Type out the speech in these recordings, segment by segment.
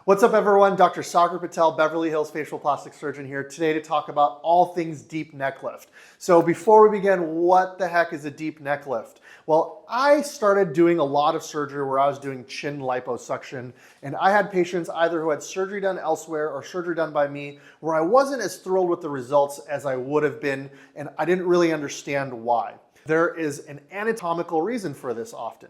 What's up everyone, Dr. Patel, Beverly Hills facial plastic surgeon here today to talk about all things deep neck lift. So before we begin, what the heck is a deep neck lift? Well, I started doing a lot of surgery where I was doing chin liposuction, and I had patients either who had surgery done elsewhere or surgery done by me where I wasn't as thrilled with the results as I would have been, and I didn't really understand why. There is an anatomical reason for this often.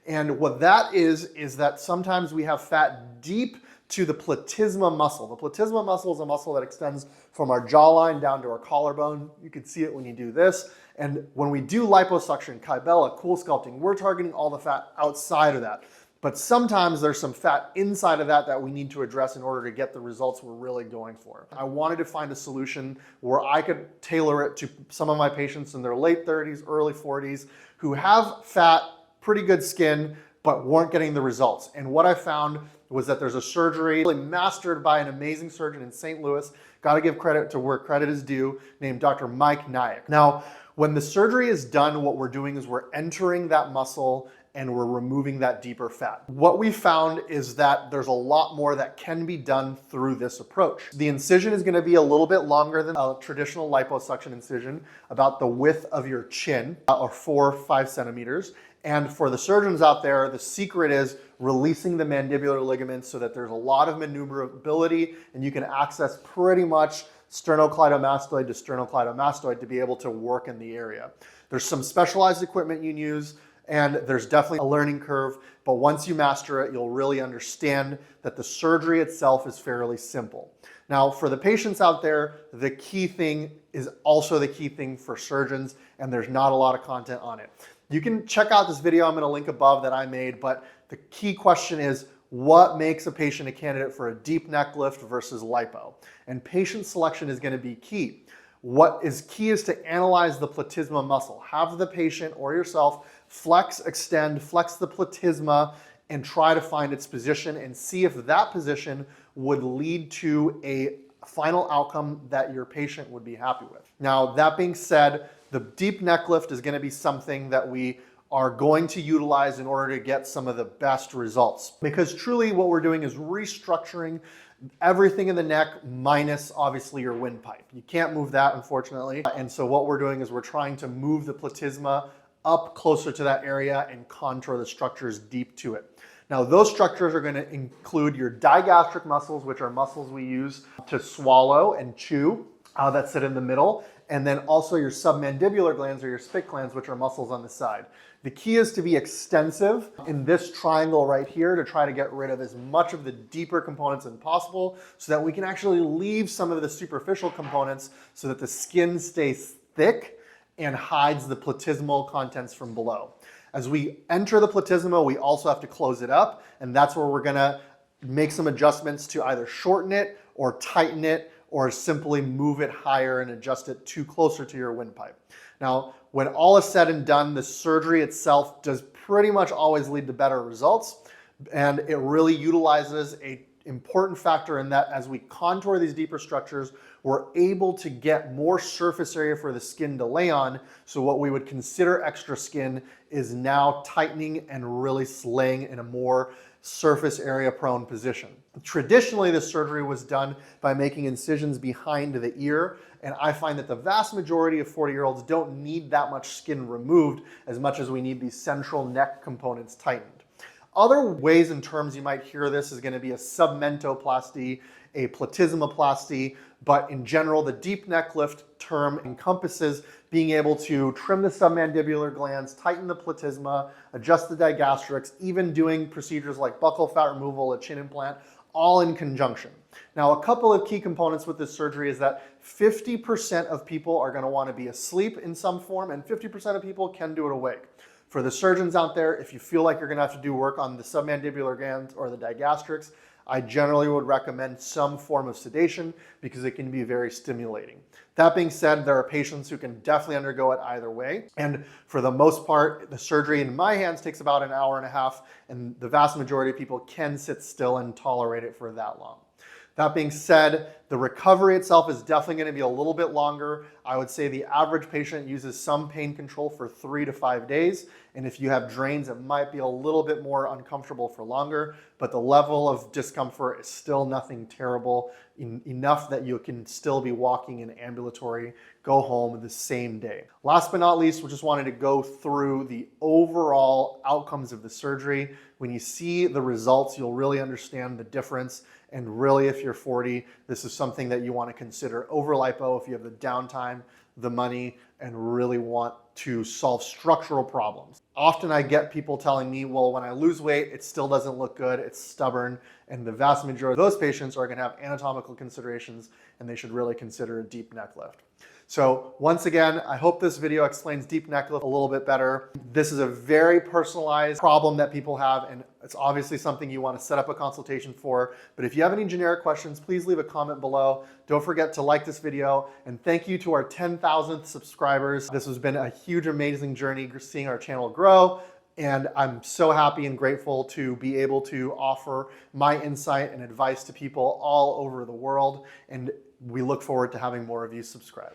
And what that is that sometimes we have fat deep to the platysma muscle. The platysma muscle is a muscle that extends from our jawline down to our collarbone. You can see it when you do this. And when we do liposuction, Kybella, cool sculpting, we're targeting all the fat outside of that. But sometimes there's some fat inside of that we need to address in order to get the results we're really going for. I wanted to find a solution where I could tailor it to some of my patients in their late 30s, early 40s, who have fat, pretty good skin, but weren't getting the results. And what I found was that there's a surgery really mastered by an amazing surgeon in St. Louis, got to give credit to where credit is due, named Dr. Mike Nyack. Now, when the surgery is done, what we're doing is we're entering that muscle and we're removing that deeper fat. What we found is that there's a lot more that can be done through this approach. The incision is going to be a little bit longer than a traditional liposuction incision, about the width of your chin, or 4 or 5 centimeters. And for the surgeons out there, the secret is releasing the mandibular ligaments so that there's a lot of maneuverability and you can access pretty much sternocleidomastoid to sternocleidomastoid to be able to work in the area. There's some specialized equipment you use, and there's definitely a learning curve, but once you master it, you'll really understand that the surgery itself is fairly simple. Now, for the patients out there, the key thing is also the key thing for surgeons, and there's not a lot of content on it. You can check out this video I'm going to link above that I made, but the key question is, what makes a patient a candidate for a deep neck lift versus lipo? And patient selection is going to be key. What is key is to analyze the platysma muscle. Have the patient or yourself flex, extend, flex the platysma, and try to find its position and see if that position would lead to a final outcome that your patient would be happy with. Now, that being said, the deep neck lift is going to be something that we are going to utilize in order to get some of the best results. Because truly what we're doing is restructuring everything in the neck minus obviously your windpipe. You can't move that, unfortunately. And so what we're doing is we're trying to move the platysma up closer to that area and contour the structures deep to it. Now, those structures are going to include your digastric muscles, which are muscles we use to swallow and chew that sit in the middle, and then also your submandibular glands or your spit glands, which are muscles on the side. The key is to be extensive in this triangle right here to try to get rid of as much of the deeper components as possible so that we can actually leave some of the superficial components so that the skin stays thick and hides the platysmal contents from below. As we enter the platysma, we also have to close it up, and that's where we're gonna make some adjustments to either shorten it or tighten it or simply move it higher and adjust it closer to your windpipe. Now, when all is said and done, the surgery itself does pretty much always lead to better results, and it really utilizes an important factor in that as we contour these deeper structures, we're able to get more surface area for the skin to lay on, so what we would consider extra skin is now tightening and really laying in a more surface area prone position. Traditionally, this surgery was done by making incisions behind the ear, and I find that the vast majority of 40-year-olds don't need that much skin removed as much as we need these central neck components tightened. Other ways and terms you might hear this is going to be a submentoplasty, a platysmaplasty, but in general, the deep neck lift term encompasses being able to trim the submandibular glands, tighten the platysma, adjust the digastrics, even doing procedures like buccal fat removal, a chin implant, all in conjunction. Now, a couple of key components with this surgery is that 50% of people are going to want to be asleep in some form, and 50% of people can do it awake. For the surgeons out there, if you feel like you're going to have to do work on the submandibular glands or the digastrics, I generally would recommend some form of sedation because it can be very stimulating. That being said, there are patients who can definitely undergo it either way. And for the most part, the surgery in my hands takes about an hour and a half, and the vast majority of people can sit still and tolerate it for that long. That being said, the recovery itself is definitely going to be a little bit longer. I would say the average patient uses some pain control for 3 to 5 days, And if you have drains, it might be a little bit more uncomfortable for longer, but the level of discomfort is still nothing terrible, enough that you can still be walking in ambulatory, go home the same day. Last but not least, we just wanted to go through the overall outcomes of the surgery. When you see the results, you'll really understand the difference. And really, if you're 40, this is something that you want to consider over lipo if you have the downtime, the money, and really want to solve structural problems. Often I get people telling me, well, when I lose weight, it still doesn't look good, it's stubborn, and the vast majority of those patients are going to have anatomical considerations, and they should really consider a deep neck lift. So once again, I hope this video explains deep neck lift a little bit better. This is a very personalized problem that people have, and it's obviously something you want to set up a consultation for. But if you have any generic questions, please leave a comment below. Don't forget to like this video, and thank you to our 10,000th subscribers. This has been a huge, amazing journey seeing our channel grow. And I'm so happy and grateful to be able to offer my insight and advice to people all over the world. And we look forward to having more of you subscribe.